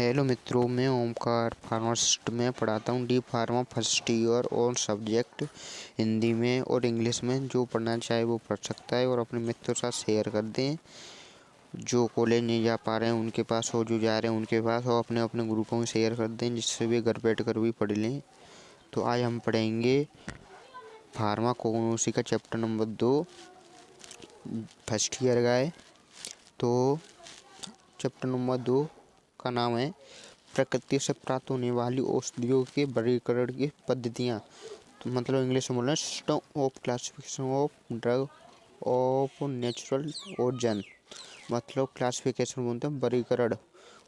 Hello मित्रों, मैं Omkar pharmacist में पढ़ाता हूँ डी फार्मा फर्स्ट ईयर और सब्जेक्ट हिंदी में और इंग्लिश में। जो पढ़ना चाहे वो पढ़ सकता है और अपने मित्रों के साथ शेयर कर दें। जो कॉलेज नहीं जा पा रहे हैं उनके पास, और जो जा रहे हैं उनके पास, और अपने अपने ग्रुपों में शेयर कर दें, जिससे वे घर बैठ कर भी पढ़ लें। तो आज हम पढ़ेंगे फार्माकोग्नोसी का चैप्टर नंबर 2 फर्स्ट ईयर का है। तो चैप्टर नंबर 2 का नाम है प्रकृति से प्राप्त होने वाली औषधियों के वर्गीकरण की पद्धतियाँ। तो मतलब इंग्लिश में बोलना system of classification of drug of natural origin. मतलब क्लासिफिकेशन बोलते हैं वर्गीकरण,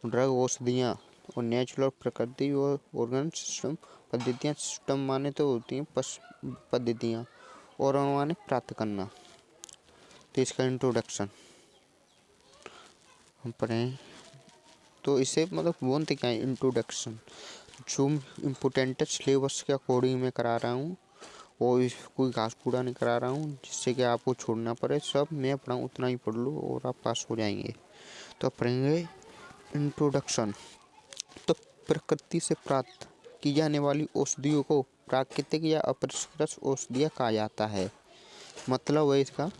ड्रग औषधियाँ, और नेचुरल प्रकृति और ऑर्गन सिस्टम पद्धतियाँ। सिस्टम माने तो होती हैं पद्धतियाँ, और माने प्राप्त करना। तो इसका इंट्रोडक्शन हम पढ़ें। तो इसे मतलब बोलते क्या है इंट्रोडक्शन, जो इम्पोर्टेंट है सिलेबस के अकॉर्डिंग मैं करा रहा हूँ, और कोई घास पूरा नहीं करा रहा हूँ जिससे कि आपको छोड़ना पड़े। सब मैं पढ़ाऊँ उतना ही पढ़ लो और आप पास हो जाएंगे। तो पढ़ेंगे इंट्रोडक्शन। तो प्रकृति से प्राप्त की जाने वाली औषधियों को प्राकृतिक या अपरिष्कृत औषधियाँ कहा जाता है। मतलब है इसका,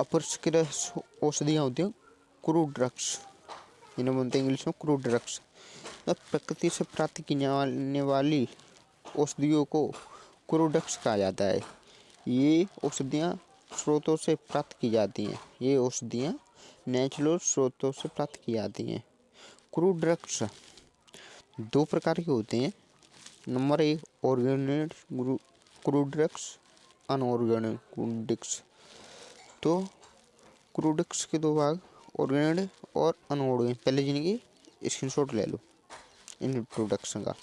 अपरिष्कृत औषधियाँ होती हैं क्रूड ड्रग्स, इन्हें बोलते हैं इंग्लिश में क्रूड ड्रग्स। तो प्रकृति से प्राप्त की जाने वाली औषधियों को क्रूड ड्रग्स कहा जाता है। ये औषधियाँ स्रोतों से प्राप्त की जाती हैं। ये औषधियाँ नेचुरल स्रोतों से प्राप्त की जाती हैं। क्रूड ड्रग्स दो प्रकार के होते हैं। Number 1 organic crude drugs, unorganic crude drugs. तो क्रूड ड्रग्स के दो भाग, ऑर्गेनिक और अनऑर्गेनिक। पहले जिनकी स्क्रीनशॉट ले लो इंट्रोडक्शन का।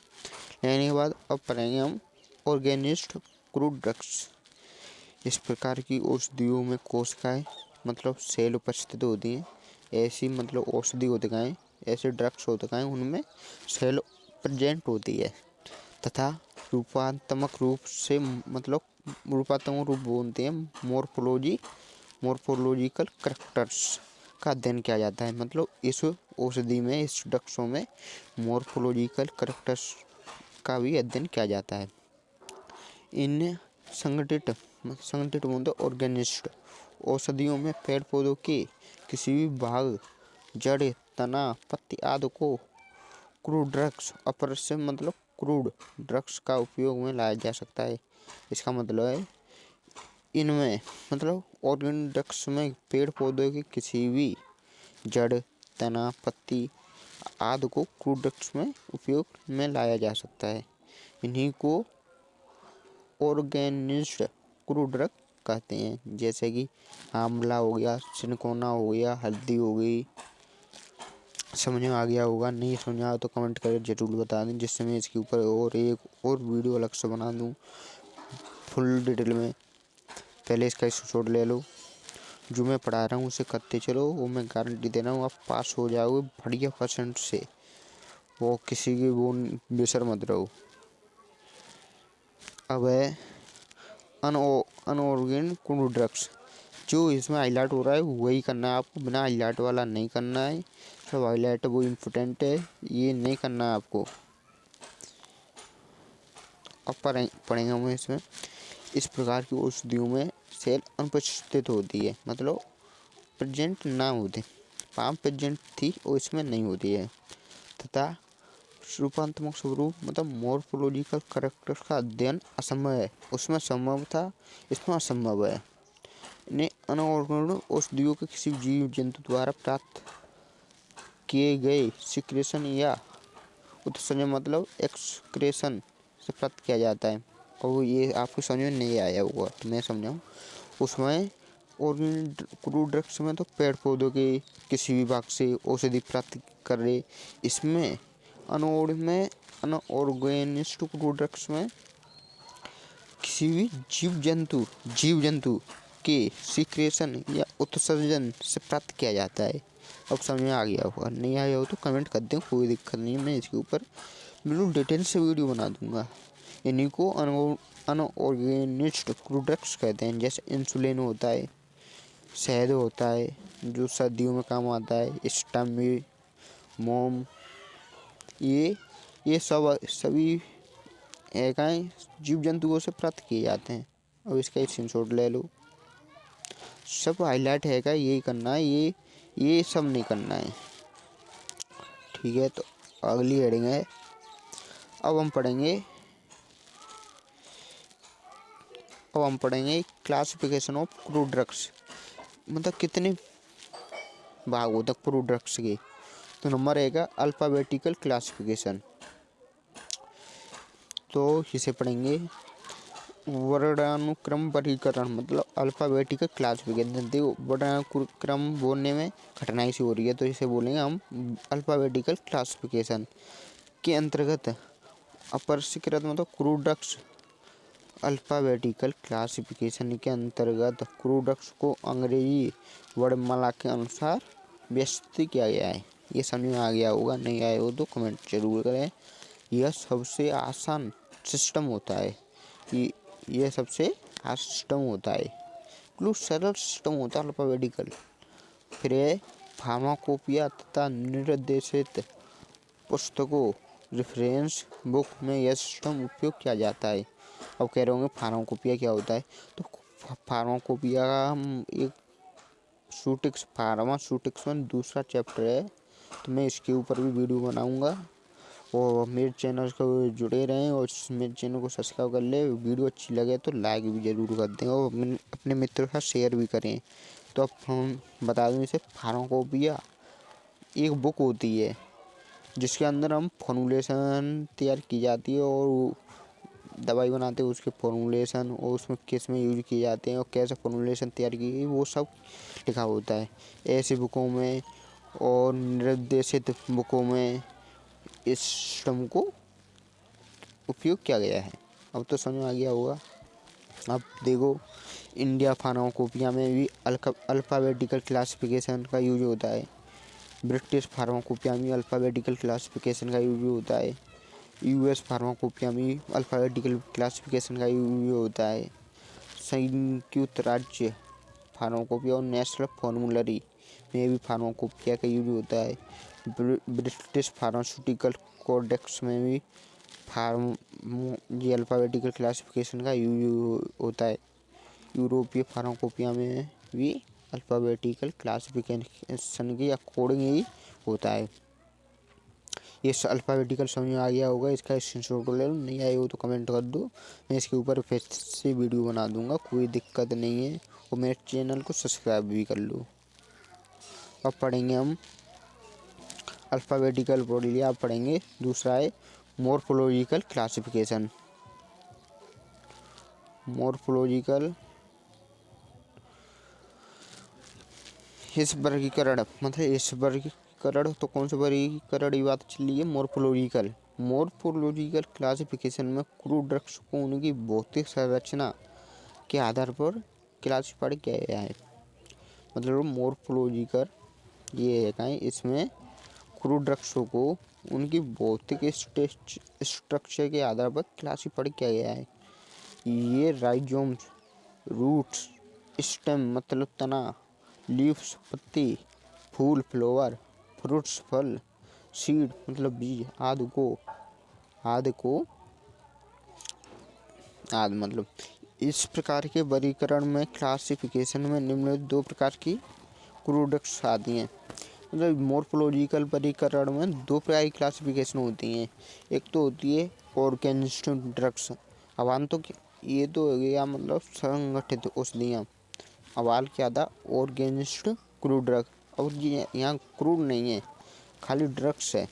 लेने के बाद अब पढ़ेंगे हम ऑर्गेनिस्ट क्रूड ड्रग्स। इस प्रकार की औषधियों में कोशिकाएं मतलब सेल उपस्थित होती हैं। ऐसी मतलब औषधि होतिकाएँ, ऐसे ड्रग्स होतिकाएँ उनमें सेल प्रेजेंट होती है, तथा रूपात्मक रूप से मतलब रूपात्मक रूप बोलते हैं मोर्फोलॉजिकल करैक्टर्स का अध्ययन किया जाता है। मतलब इस औषधि में, इस ड्रग्सों में मोर्फोलॉजिकल करैक्टर्स का भी अध्ययन किया जाता है। इन संगठित बोलते ऑर्गेनिस्ट औषधियों में पेड़ पौधों के किसी भी भाग, जड़, तना, पत्ती आदि को क्रूड ड्रग्स अपरस्य मतलब क्रूड ड्रग्स का उपयोग में लाया जा सकता है। इसका मतलब है इनमें मतलब ऑर्गेनिक ड्रग्स में पेड़ पौधों के किसी भी जड़, तना, पत्ती आदि को क्रूड ड्रग्स में उपयोग में लाया जा सकता है। इन्हीं को ऑर्गेनिस्ट क्रूड ड्रग कहते हैं। जैसे कि आंवला हो गया, सिनकोना हो गया, हल्दी हो गई। समझ में आ गया होगा, नहीं समझ में आया तो कमेंट करके जरूर बता दें, जिससे मैं इसके ऊपर और एक और वीडियो अलग से बना दूँ फुल डिटेल में। पहले इसका स्क्रीनशॉट ले लो। जो मैं पढ़ा रहा हूँ उसे करते चलो, वो मैं गारंटी दे रहा हूँ आप पास हो जाओगे बढ़िया % से। वो किसी की वो बेसर मत रहो। अब है अनऑर्गेनिक क्रूड ड्रग्स। जो इसमें हाईलाइट हो रहा है वही करना है आपको, बिना हाईलाइट वाला नहीं करना है। सब हाईलाइट वो इम्पोर्टेंट है, ये नहीं करना है आपको। अब पढ़ेंगे हम इसमें। इस प्रकार की औषधियों में सेल अनुपस्थित होती है, मतलब प्रेजेंट ना होते, पाम प्रेजेंट थी और इसमें नहीं होती है, तथा रूपात्मक स्वरूप मतलब मोर्फोलॉजिकल करैक्टर्स का अध्ययन असंभव है। उसमें संभव था, इसमें असंभव है। इन्हें अनऑर्गेनिक औषधियों के किसी जीव जंतु द्वारा प्राप्त किए गए सिक्रेशन या उत्सर्जन मतलब एक्सक्रेशन से प्राप्त किया जाता है। और ये आपको समझ में नहीं आया होगा तो मैं समझाऊँ। उसमें ऑर्गेनिक क्रूड ड्रग्स में तो पेड़ पौधों के किसी भी भाग से औषधि प्राप्त कर रहे। इसमें अनऑर्गेनिक क्रूड ड्रग्स में किसी भी जीव जंतु के सिक्रेशन या उत्सर्जन से प्राप्त किया जाता है। अब समझ में आ गया होगा, नहीं आया हो तो कमेंट कर दें, कोई दिक्कत नहीं है। मैं इसके ऊपर बिल्कुल डिटेल से वीडियो बना दूंगा। इन्हीं को अनऑर्गेनिक क्रूड ड्रग्स कहते हैं। जैसे इंसुलिन होता है, शहद होता है जो सर्दियों में काम आता है, स्टमी, मोम, ये सब सभी एकाएँ जीव जंतुओं से प्राप्त किए जाते हैं। अब इसका एक स्क्रीनशॉट ले लो। सब हाईलाइट है का यही करना है, ये सब नहीं करना है। ठीक है, तो अगली हेडिंग है। अब हम पढ़ेंगे क्लासिफिकेशन ऑफ क्रूड ड्रग्स, मतलब कितने भाग होते हैं क्रूड ड्रग्स के। तो नंबर रहेगा अल्फ़ाबेटिकल क्लासिफिकेशन। तो इसे पढ़ेंगे वर्णानुक्रम वर्गीकरण, मतलब अल्फ़ाबेटिकल क्लासिफिकेशन। देखो वर्णानुक्रम बोलने में कठिनाई सी हो रही है, तो इसे बोलेंगे हम अल्फ़ाबेटिकल क्लासिफिकेशन के अंतर्गत अपरिष्कृत मतलब क्रूड ड्रग्स। अल्फ़ाबेटिकल क्लासिफिकेशन के अंतर्गत क्रूड ड्रग्स को अंग्रेजी वर्णमाला के अनुसार व्यवस्थित किया गया है। ये समझ में आ गया होगा, नहीं आया हो तो कमेंट जरूर करें। यह सबसे आसान सिस्टम होता है कि यह सबसे आसान सिस्टम होता है, क्यों सरल सिस्टम होता है अल्फ़ाबेटिकल। फिर फार्माकोपिया तथा निर्देशित पुस्तकों रेफरेंस बुक में यह सिस्टम उपयोग किया जाता है। अब कह रहे होंगे फार्माकोपिया क्या होता है, तो फार्माकोपिया का हम एक फार्मास्यूटिक्स में दूसरा चैप्टर है, तो मैं इसके ऊपर भी वीडियो बनाऊंगा। और मेरे चैनल को जुड़े रहें और मेरे चैनल को सब्सक्राइब कर ले। वीडियो अच्छी लगे तो लाइक भी ज़रूर कर दें और अपने मित्रों के साथ शेयर भी करें। तो अब हम बता दूँ, इसे फार्माकोपिया एक बुक होती है जिसके अंदर हम फॉर्मूलेशन तैयार की जाती है और दवाई बनाते हैं उसके फॉर्मूलेशन और उसमें किस में यूज किए जाते हैं और कैसे फॉर्मूलेशन तैयार की गई वो सब लिखा होता है ऐसी बुकों में। और निर्देशित बुकों में इस सिस्टम को उपयोग किया गया है। अब तो समझ में आ गया होगा। अब देखो, इंडिया फार्माकोपिया में भी अल्फ़ाबेटिकल क्लासिफिकेशन का यूज होता है। ब्रिटिश फार्माकोपिया में अल्फ़ाबेटिकल क्लासिफिकेशन का यूज होता है। यूएस फार्माकोपिया में अल्फ़ाबेटिकल क्लासिफिकेशन का यूज होता है। संयुक्त राज्य फार्माकोपिया और नेशनल फॉर्मूलरी में भी फार्माकोपिया का यूज होता है। ब्रिटिश फार्मास्यूटिकल कोडेक्स में भी ये अल्फ़ाबेटिकल क्लासिफिकेशन का यूज होता है। यूरोपीय फार्माकोपिया में भी अल्फ़ाबेटिकल क्लासिफिकेशन के अकॉर्डिंग ही होता है। ये अल्फ़ाबेटिकल समझ में आ गया होगा, इसका स्क्रीनशॉट ले लो, नहीं आए हो तो कमेंट कर दो, मैं इसके ऊपर फिर से वीडियो बना दूंगा, कोई दिक्कत नहीं है। और मेरे चैनल को सब्सक्राइब भी कर लो। अब पढ़ेंगे हम अल्फ़ाबेटिकल पढ़ लिया, अब पढ़ेंगे दूसरा है मॉर्फोलॉजिकल क्लासिफिकेशन। मॉर्फोलॉजिकल इस वर्गीकरण, मतलब इस वर्गीकरण तो कौन सा वर्गीकरण की बात चल रही है, मॉर्फोलॉजिकल क्लासिफिकेशन में क्रूड ड्रग्स को उनकी भौतिक संरचना के आधार पर क्लासिफाइड किया गया है। मतलब मॉर्फोलॉजिकल ये है कहीं, इसमें क्रूड ड्रग्सों को उनकी भौतिक स्ट्रक्चर के आधार पर क्लासिफाइड किया गया है। ये राइजोम्स, रूट्स, स्टेम मतलब तना, लीव्स पत्ती, फूल फ्लावर, फ्रूट्स फल, सीड मतलब बीज, आदि मतलब इस प्रकार के वर्गीकरण में क्लासिफिकेशन में निम्नलिखित दो प्रकार की क्रूड ड्रग्स आती हैं। मतलब मॉर्फोलॉजिकल वर्गीकरण में दो प्रकार की क्लासिफिकेशन होती हैं। एक तो होती है ऑर्गेनिस्ट ड्रग्स, अवान तो ये तो हो गया मतलब संगठित औषधियाँ। अवाल क्या था, ऑर्गेनिस्ट क्रूड ड्रग। और ये यहाँ क्रूड नहीं है, खाली ड्रग्स है।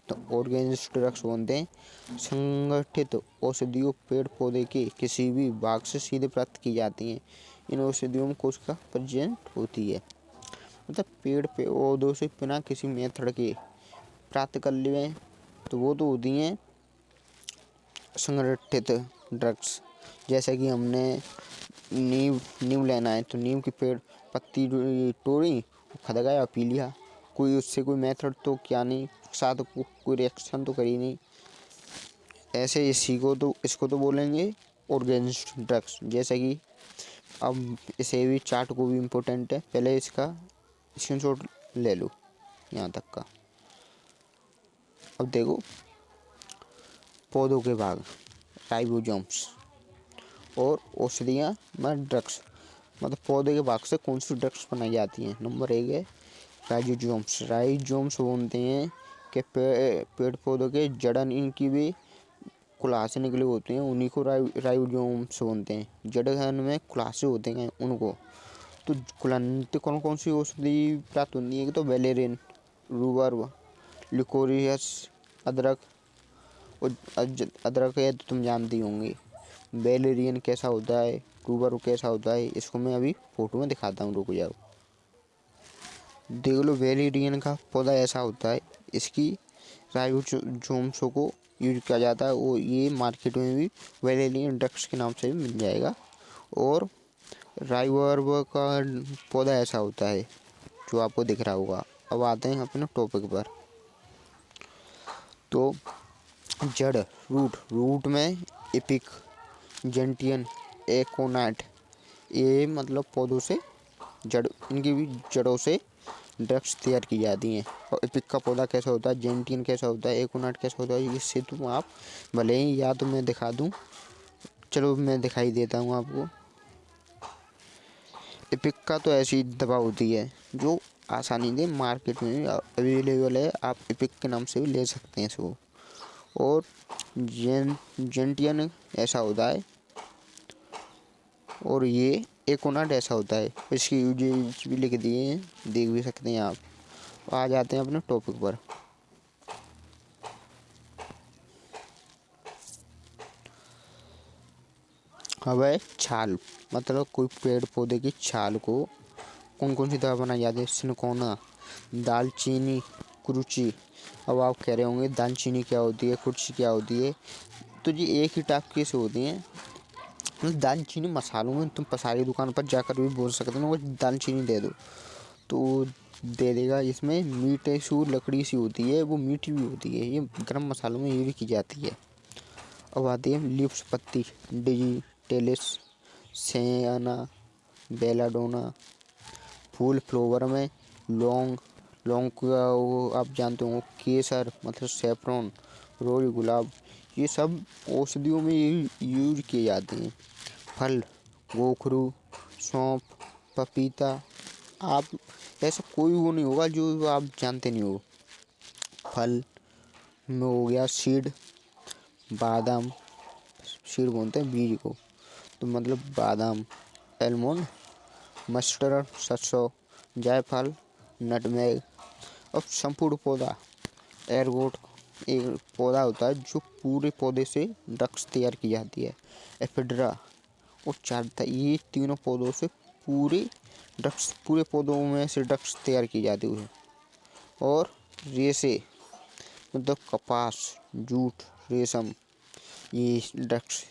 तो ऑर्गेनिस्ट ड्रग्स बोलते हैं संगठित औषधियों पेड़ पौधे के किसी भी भाग से सीधे प्राप्त की जाती हैं। इन औषधियों में कोशिका प्रेजेंट होती है, मतलब पेड़ पौधों से बिना किसी मेथड के प्राप्त कर लिए, तो वो तो होती हैं संगठित ड्रग्स। जैसे कि हमने नीम लेना है, तो नीम की पेड़ पत्ती तोड़ी, खदकाया, पी लिया, कोई उससे कोई मेथड तो क्या नहीं, साथ कोई रिएक्शन तो करी नहीं। ऐसे इसको तो बोलेंगे ऑर्गेनिस्ट ड्रग्स। जैसे कि अब इसे भी चार्ट को भी इम्पोर्टेंट है, पहले इसका स्क्रीनशॉट ले लो यहाँ तक का। अब देखो, पौधों के भाग, राइबोसोम्स और औषधियाँ में ड्रग्स, मतलब पौधे के भाग से कौन सी ड्रग्स बनाई जाती हैं। नंबर 1 है राइजोसोम्स। राइजोसोम्स बोलते हैं कि पेड़ पौधों के जड़न इनकी भी खुलासे निकले होते हैं, उन्हीं को राइजोसोम्स बोलते हैं। जड़न में खुलासे होते हैं उनको। तो खुलाते कौन कौन सी औषधि प्राप्त होती है? एक तो वेलेरिन, रूबर, लिकोरियस, अदरक। और अदरक है तो तुम जानती होंगी। वेलेरियन कैसा होता है, रूबर कैसा होता है, इसको मैं अभी फोटो में दिखाता हूँ, रुक जाओ। देख लो, वेलेरियन का पौधा ऐसा होता है, इसकी राइबोसोम्स को यूज किया जाता है। और ये मार्केट में भी वेलेरियन ड्रग्स के नाम से भी मिल जाएगा। और राइबोसोम का पौधा ऐसा होता है जो आपको दिख रहा होगा। अब आते हैं अपने टॉपिक पर। तो जड़, रूट में एपिक, जेंटियन, एकोनाट, ये मतलब पौधों से जड़, इनकी भी जड़ों से ड्रग्स तैयार की जाती हैं। और एपिक का पौधा कैसा होता है, जेंटियन कैसा होता है, एकोनाट कैसा होता है, इससे तुम आप भले ही या तो मैं दिखा दूँ, चलो मैं दिखाई देता हूँ आपको। एपिक का तो ऐसी दवा होती है जो आसानी से मार्केट में अवेलेबल है, आप एपिक के नाम से भी ले सकते हैं इसको। और जेंटियन ऐसा होता है, और ये एकोनाट ऐसा होता है। इसकी यूजेज भी लिख दिए हैं, देख भी सकते हैं आप। आ जाते हैं अपने टॉपिक पर। अब है छाल, मतलब कोई पेड़ पौधे की छाल को कौन कौन सी दवा बनाई जाती है। सिनकोना, दालचीनी, कुरुची। अब आप कह रहे होंगे दालचीनी क्या होती है, कुरुची क्या होती है? तो जी एक ही टाइप की से होती हैं। मतलब दालचीनी मसालों में तुम पसारी दुकान पर जाकर भी बोल सकते हो वो दालचीनी दे दो तो दे देगा। इसमें मीठे सू लकड़ी सी होती है, वो मीठी भी होती है। ये गरम मसालों में यूज की जाती है। अब आती है लीव्स, पत्ती, डिजिटेलिस, सयाना, बेलाडोना। फूल, फ्लोवर में लौंग, लौंग का वो आप जानते हो, केसर मतलब सेफ्रॉन, रोज गुलाब, ये सब औषधियों में यूज किए जाते हैं। फल, गोखरू, सौंफ, पपीता। आप ऐसा कोई वो नहीं होगा जो आप जानते नहीं हो। फल में हो गया सीड, बादाम, सीड बोलते हैं बीज को, तो मतलब बादाम, एलमंड, मस्टर्ड, सरसों, जायफल, नटमेग। और संपूर्ण पौधा, एयरगोट एक पौधा होता है जो पूरे पौधे से ड्रग्स तैयार की जाती है। एफिड्रा और चारता, ये तीनों पौधों से पूरे पौधों में से ड्रग्स तैयार की जाती है। और रेशे, मतलब कपास, जूट, रेशम, ये ड्रग्स,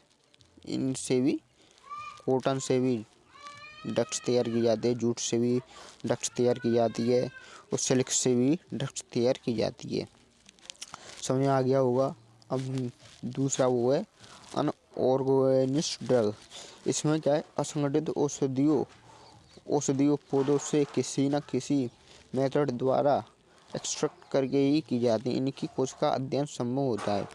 इनसे भी, कॉटन से भी ड्रग्स तैयार की जाती है, जूट से भी ड्रग्स तैयार की जाती है, और सिल्क से भी ड्रग्स तैयार की जाती है। समझ में आ गया होगा। अब दूसरा वो है अनऑर्गेनिक ड्रग। इसमें क्या है, असंगठित औषधियों पौधों से किसी न किसी मेथड द्वारा एक्सट्रैक्ट करके ही की जाती है। इनकी खोज का अध्ययन संभव होता है।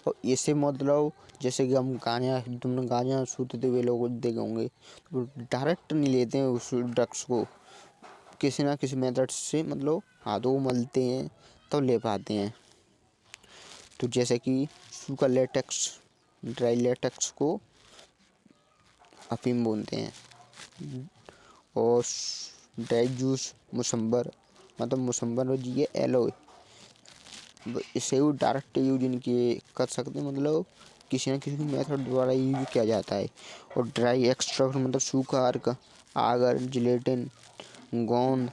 और इसे मतलब जैसे कि हम गांजा, तुमने गांजा सूंघते हुए लोग देखे होंगे, तो डायरेक्ट नहीं लेते हैं उस ड्रग्स को, किसी ना किसी मेथड से मतलब हाथों को मलते हैं तो ले पाते हैं। तो जैसे कि सूखा लेटेक्स, ड्राई लेटेक्स को अफीम बोलते हैं। और ड्राई जूस, मुसम्बर, मतलब मुसम्बर जी ये एलोए, इसे वो डायरेक्ट यूज इनके कर सकते हैं, मतलब किसी न किसी मेथड द्वारा यूज किया जाता है। और ड्राई एक्सट्रैक्ट मतलब सूखा अर्क, आगर, जिलेटिन, गोंद,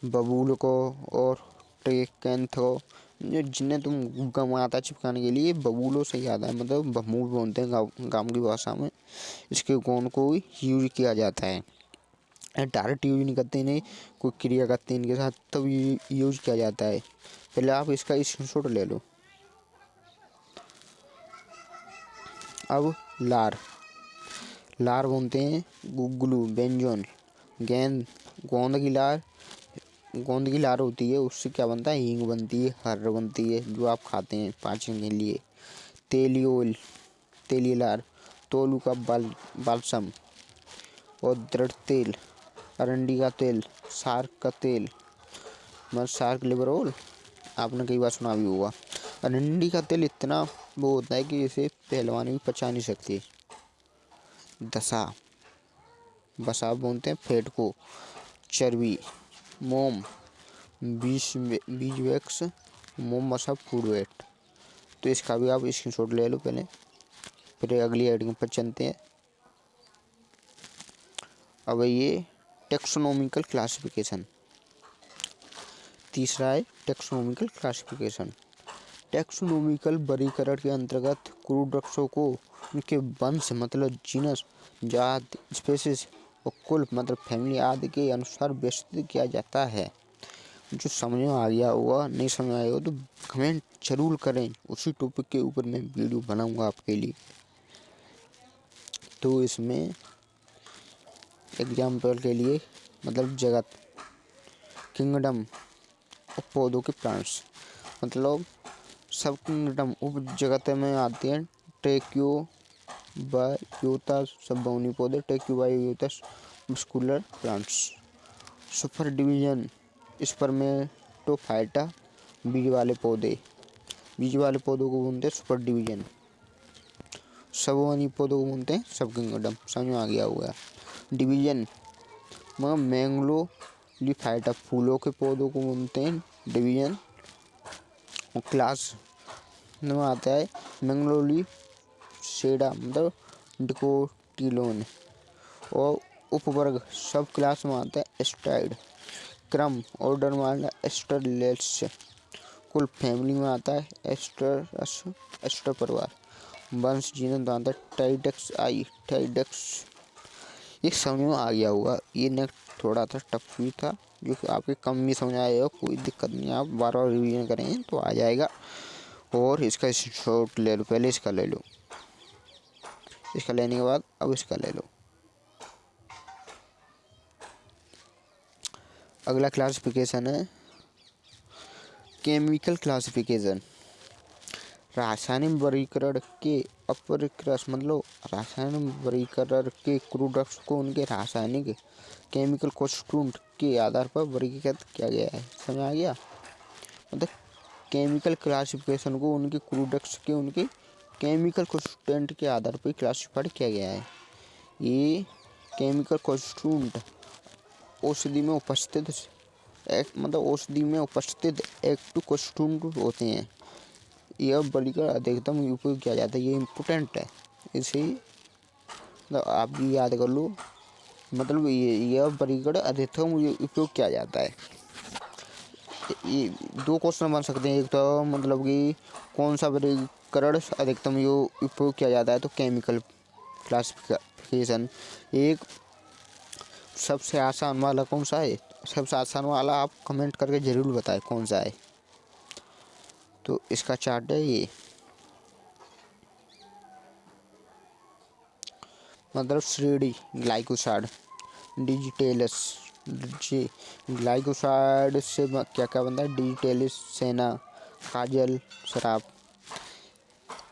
बबूल को और ट्रेकेंथो, जिन्हें तुम गम आता चिपकाने के लिए बबूलों से ही आता है, मतलब बमूल बोलते हैं गाँव की भाषा में। इसके गोंद को भी यूज किया जाता है। डायरेक्ट यूज नहीं करते, इन्हें कोई क्रिया करते हैं इनके साथ तब यूज किया जाता है। पहले आप इसका स्क्रीनशॉट ले लो। अब लार बोलते हैं गुगलू, बेंजोन, गेंद, गोंद की लार, गोंद की लार होती है, उससे क्या बनता है, हींग बनती है, हर्र बनती है, जो आप खाते हैं पाचन के लिए। तेली ऑयल, तेली लार, तोलू का बालसम और दृढ़ तेल, अरंडी का तेल, सार्क का तेल, मतलब सार्क लिवर ऑयल, आपने कई बार सुना भी होगा। अरंडी का तेल इतना वो होता है कि इसे पहलवान भी पचा नहीं सकते। दशा, बसा बोलते हैं फैट को। चर्बी, मोम, बीज वैक्स, मोम मसा फूड वेट। तो इसका भी आप स्क्रीनशॉट ले लो पहले, फिर अगली हेडिंग पर चलते हैं। अब ये टेक्सोनोमिकल क्लासिफिकेशन, तीसरा है टेक्सोनोमिकल क्लासिफिकेशन। टेक्सोनोमिकल वर्गीकरण के अंतर्गत क्रूड वृक्षों को उनके वंश मतलब जीनस, जात, स्पेसीज और कुल मतलब फैमिली आदि के अनुसार व्यवस्थित किया जाता है। जो समझ में आ गया होगा, नहीं समझ में आया हो तो कमेंट जरूर करें, उसी टॉपिक के ऊपर मैं वीडियो बनाऊंगा आपके लिए। तो इसमें एग्जाम्पल के लिए मतलब जगत, किंगडम और पौधों के प्लांट्स, मतलब सब किंगडम उप जगत में आते हैं। ट्रैक्यूबायोटा सब बहुनी पौधे, tracheobionta vascular plants. Super division spermatophyta, बीज वाले पौधे, बीज वाले पौधों को बोलते हैं सुपर डिवीजन। सबोनी पौधों को बोलते हैं सब किंगडम। समझ में आ गया होगा। डिवीजन मतलब मैंगलोलीफाइटा, फूलों के पौधों को बोलते हैं डिवीजन। और क्लास में आता है मैंगलोली सेडा मतलब डिकोटिलोन। और उपवर्ग सब क्लास में आता है एस्टाइड। क्रम ऑर्डर में आता है एस्टरलेट्स। कुल फैमिली में आता है एस्टरस, एस्टर परिवार। वंश जीनस आता है टाइडेक्स आई, टाइडेक्स। ये समझ में आ गया होगा। ये नेक्स्ट थोड़ा सा टफ भी था, जो कि आपके कम भी समझ आएगा, कोई दिक्कत नहीं, आप बार बार रिवीजन करेंगे तो आ जाएगा। और इसका शॉर्ट ले लो, पहले इसका ले लो, इसका लेने के बाद अब इसका ले लो। अगला क्लासिफिकेशन है केमिकल क्लासिफिकेशन। रासायनिक वर्गीकरण के अपरिकृत मतलब रासायनिक वर्गीकरण के क्रूड वृक्ष को उनके रासायनिक केमिकल कॉन्स्टिट्यूएंट के आधार पर वर्गीकृत किया गया है। समझ आ गया। मतलब केमिकल क्लासिफिकेशन को उनके क्रूड वृक्ष के उनके केमिकल कॉन्स्टिट्यूएंट के आधार पर क्लासिफाइड किया गया है। ये केमिकल कॉन्स्टिट्यूएंट औषधि में उपस्थित मतलब औषधि में उपस्थित एक्टिव कॉन्स्टिट्यूएंट होते हैं। यह वर्गीकरण अधिकतम उपयोग किया जाता है। ये इम्पोर्टेंट है, इसे मतलब आप भी याद कर लो। मतलब यह वर्गीकरण अधिकतम उपयोग किया जाता है। ये दो क्वेश्चन बन सकते हैं। एक तो मतलब कि कौन सा वर्गीकरण अधिकतम उपयोग किया जाता है, तो केमिकल क्लासिफिकेशन। एक सबसे आसान वाला कौन सा है, सबसे आसान वाला आप कमेंट करके ज़रूर बताएं कौन सा है। तो इसका चार्ट है ये, मतलब श्रेणी ग्लाइकोसाइड, डिजिटेलस, ग्लाइकोसाइड से क्या क्या बनता है, डिजिटेलिस सेना, काजल शराब।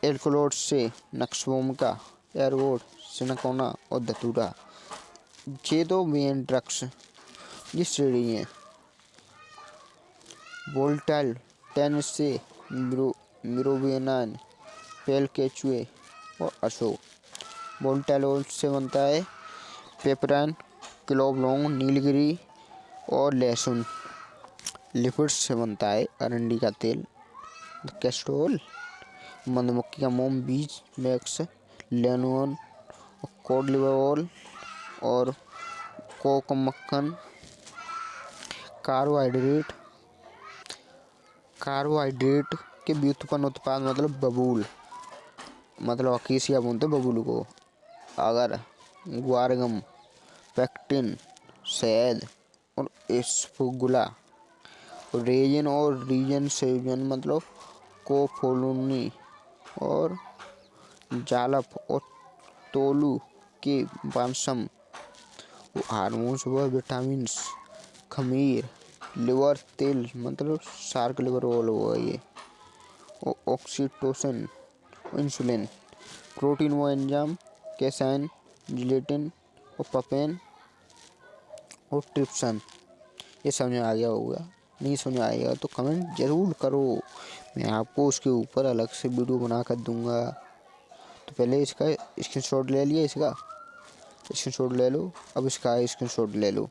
एल्कोलोड से नक्सवोमिका, एयरवोड, सिनकोना और धतूरा। ये दो मेन ड्रग्स ये श्रेणी है। वोल्टाइल 10 से मिरोबिनान, पेल केचुए और अशोक। वोल्टाइल से बनता है पेपरान, क्लोव लौंग, नीलगिरी और लहसुन। लिपिड्स से बनता है अरंडी का तेल, कैस्ट्रोल, मधुमक्खी का मोम, बीज वैक्स, लेनोन, कोड लिवर ऑयल और कोक मक्खन। कार्बोहाइड्रेट के व्युत्पन्न उत्पाद मतलब बबूल, मतलब अकेसिया बोलते हैं बबूल को। अगर ग्वारगम, पेक्टिन, शहद और एस्फुगुला। रेजिन और रीजन सेजन मतलब कोफोलुनी और जालप और तोलू के बालसम। हार्मोन्स व विटामिन्स, खमीर, लिवर तेल मतलब शार्क लिवर ऑयल हुआ ये। ऑक्सीटोसिन, इंसुलिन, प्रोटीन व एंजाइम, कैसाइन, जिलेटिन और पपेन और ट्रिप्सन। ये समझ में आ गया होगा? नहीं समझ में आएगा तो कमेंट ज़रूर करो, मैं आपको उसके ऊपर अलग से वीडियो बना कर दूंगा। तो पहले इसका स्क्रीनशॉट ले लिया, इसका स्क्रीनशॉट ले लो। अब इसका स्क्रीनशॉट ले लो,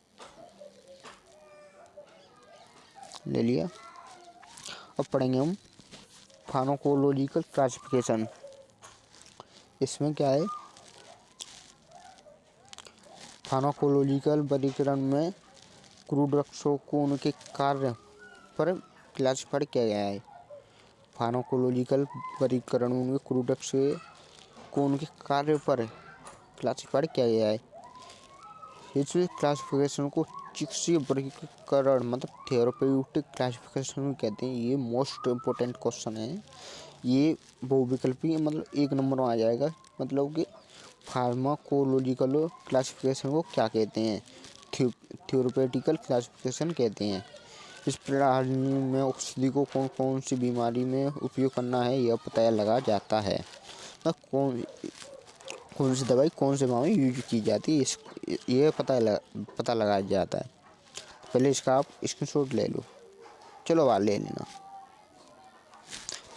ले लिया। अब पढ़ेंगे हम फार्माकोलॉजिकल क्लासिफिकेशन। इसमें क्या है, फार्माकोलॉजिकल वर्गीकरण में क्रूड ड्रग्सों को उनके कार्य पर क्लासिफाइड किया गया है। फार्माकोलॉजिकल वर्गीकरण में क्रूड ड्रग्स को उनके कार्य पर क्लासिफाइड किया गया है। इस क्लासिफिकेशन को चिकित्सीय वर्गीकरण मतलब थेराप्यूटिक क्लासिफिकेशन कहते हैं। ये मोस्ट इम्पोर्टेंट क्वेश्चन है। ये बहुविकल्पी मतलब 1 नंबर में आ जाएगा। मतलब कि फार्माकोलॉजिकल क्लासिफिकेशन को क्या कहते हैं? थ्योरेटिकल क्लासिफिकेशन कहते हैं। इस प्रणाली में औषधि को कौन कौन सी बीमारी में उपयोग करना है यह पता लगा जाता है। कौन सी दवाई कौन से बीमारी में यूज की जाती है ये पता लगाया जाता है। पहले इसका आप स्क्रीनशॉट ले लो, चलो बाहर ले लेना।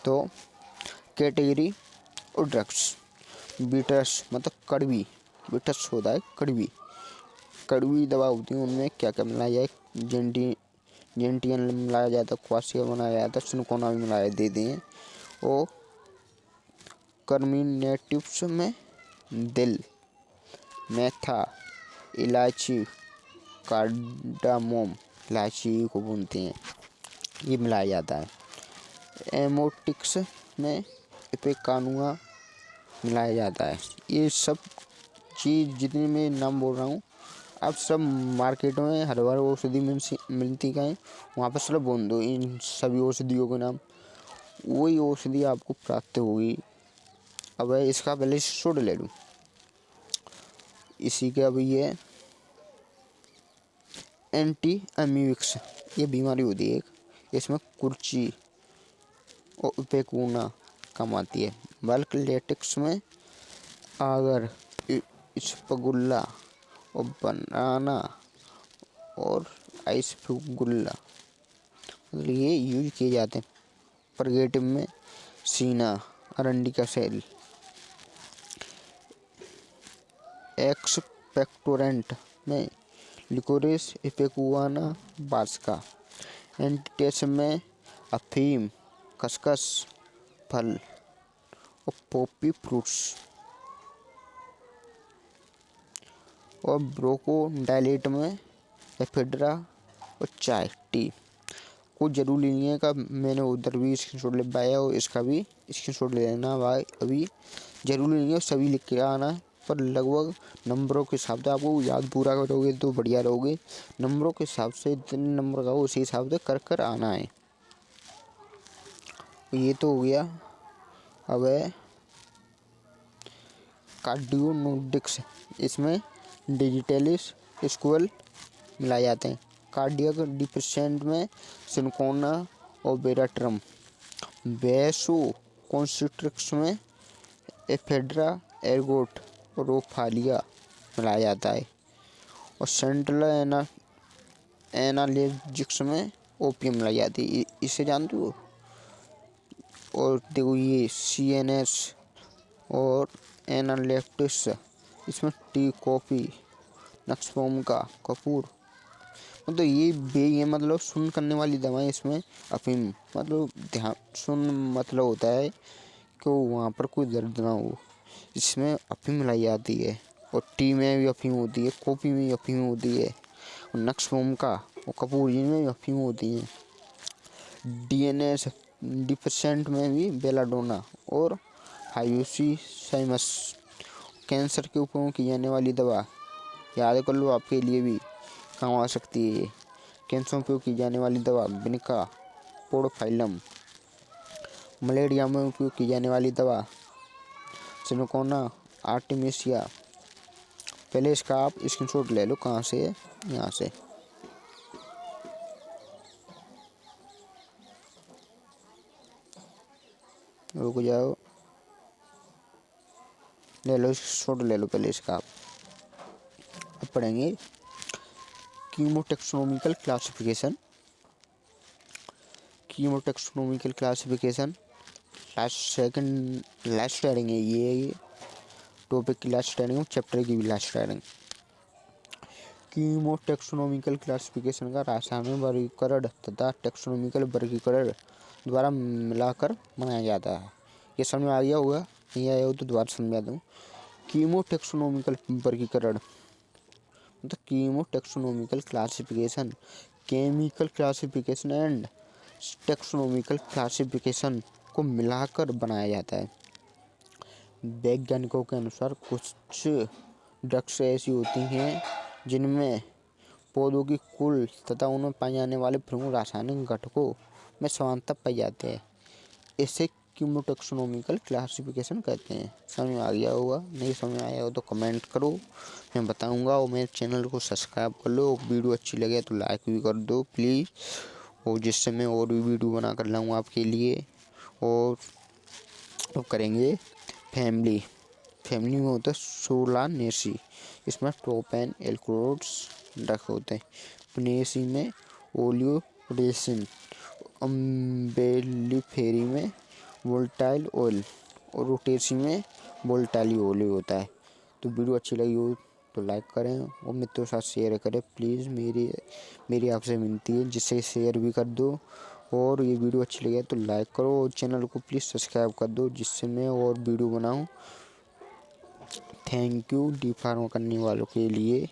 तो कैटेगरी और ड्रग्स, बीटस मतलब कड़वी, बीटस होता है कड़वी दवा होती है। उनमें क्या क्या मिलाया जाए? जेंटियन मिलाया जाता है, क्वासिया बनाया जाता है, सिनकोना भी मिलाया देते हैं। और कर्मिनेटिव्स में दिल, मेथा, इलायची, कार्डामोम, इलायची को भूनते हैं, ये मिलाया जाता है। एमोटिक्स में इपेकानुआ मिलाया जाता है। ये सब चीज़ जितनी मैं नाम बोल रहा हूँ अब सब मार्केट में हर बार औषधि मिलती का है, वहाँ पर सिर्फ बोल दो इन सभी औषधियों के नाम, वही औषधि आपको प्राप्त होगी। अब इसका पहले शोड ले लूँ इसी के। अब ये एंटी एम्यूक्स ये बीमारी होती है एक, इसमें कुर्ची और उपेकुना कम आती है। बल्क लेटेक्स में आगर, इस्पगुल्ला और बनाना और आइसफुगुल्ला मतलब ये यूज किए जाते हैं। परगेटिव में सीना, अरंडी का सेल। एक्सपेक्टोरेंट में लिकोरिस, इपेकुआना, बास्का। एंटीटेस में अफीम, खसखस, फल और पोपी फ्रूट्स। और ब्रोकोडाइलेट में एफेड्रा और चाय टी। कोई ज़रूरी नहीं है का मैंने उधर भी स्क्रीनशॉट ले पाया और इसका भी स्क्रीनशॉट ले लेना भाई। अभी ज़रूरी नहीं है सभी लिख के आना है, पर लगभग नंबरों के हिसाब से आपको याद पूरा करोगे तो बढ़िया रहोगे। नंबरों के हिसाब से जितने नंबर का हो उसी हिसाब से कर कर आना है। ये तो हो गया। अब है कार्डियोनोडिक्स, इसमें डिजिटलिस स्क्वल मिलाए जाते हैं। कार्डियक डिफिशेंट में सिनकोना और बेराट्रम। वैसो कॉन्स्ट्रिक्ट्स में एफेड्रा, एर्गोट और रोफालिया मिलाया जाता है। और सेंट्रल एनाल्जेसिक्स में ओपियम मिलाई जाती है, इसे जानते हो? और देखो ये CNS और एनालेप्टिक्स, इसमें टी, कॉफ़ी, नक्सफोम का कपूर मतलब ये बे मतलब सुन करने वाली दवाएं। इसमें अफीम मतलब ध्यान सुन मतलब होता है कि वहाँ पर कोई दर्द ना हो, इसमें अफीम मिलाई जाती है। और टी में भी अफीम होती है, कॉफ़ी में भी अफीम होती है, और नक्सफोम का और कपूर में भी अफीम होती है। DNS डिफिशेंट में भी बेलाडोना और हाइपोसाइमस। कैंसर के उपयोग की जाने वाली दवा याद कर लो, आपके लिए भी काम आ सकती है ये। कैंसर में उपयोग की जाने वाली दवा विनिका पोडोफाइलम। मलेरिया में उपयोग की जाने वाली दवा सिनकोना आर्टेमिसिया। पहले इसका आप स्क्रीनशॉट ले लो, कहाँ से है? यहाँ से। रुक जाओ, ले लो शॉर्ट, ले लो पहले इसका। आप अब पढ़ेंगे कीमोटेक्सोनोमिकल क्लासिफिकेशन। कीमोटेक्सोनोमिकल क्लासिफिकेशन लास्ट हेडिंग है ये टॉपिक की लास्ट हेडिंग, चैप्टर की भी लास्ट हेडिंग। कीमोटेक्सोनोमिकल क्लासिफिकेशन का रासायनिक वर्गीकरण तथा टेक्सोनोमिकल वर्गीकरण द्वारा मिलाकर बनाया जाता है। ये समझ में आ गया होगा, नहीं आया हो तो दोबारा समझा दूँ। कीमोटेक्सोनोमिकल वर्गीकरण मतलब chemotaxonomical classification chemical classification and taxonomical classification को मिलाकर बनाया जाता है। वैज्ञानिकों के अनुसार कुछ ड्रग्स ऐसी होती हैं जिनमें पौधों की कुल तथा उनमें पाए जाने वाले प्रमुख रासायनिक घटकों में समानता पाई जाती है। इसे कीमोटेक्सोनोमिकल क्लासिफिकेशन कहते हैं। समझ में आ गया होगा, नहीं समझ में आया हो तो कमेंट करो, मैं बताऊंगा। और मेरे चैनल को सब्सक्राइब कर लो, वीडियो अच्छी लगे तो लाइक भी कर दो प्लीज़, और जिससे मैं और भी वीडियो बना कर लाऊँ आपके लिए। और तो करेंगे फैमिली में होता है सोलानेसी, इसमें ट्रोपेन एल्कोड्स रखे होते हैं। पिनेसी में ओलियोरेसिन, अम्बेलिफेरी में वोल्टाइल ऑयल और रोटेसी में वोल्टाइल ऑयल होता है। तो वीडियो अच्छी लगी हो तो लाइक करें और मित्रों के साथ शेयर करें प्लीज़, मेरी आपसे विनती है, जिससे शेयर भी कर दो। और ये वीडियो अच्छी लगे तो लाइक करो और चैनल को प्लीज़ सब्सक्राइब कर दो, जिससे मैं और वीडियो बनाऊँ। थैंक यू डी फार्मा करने वालों के लिए।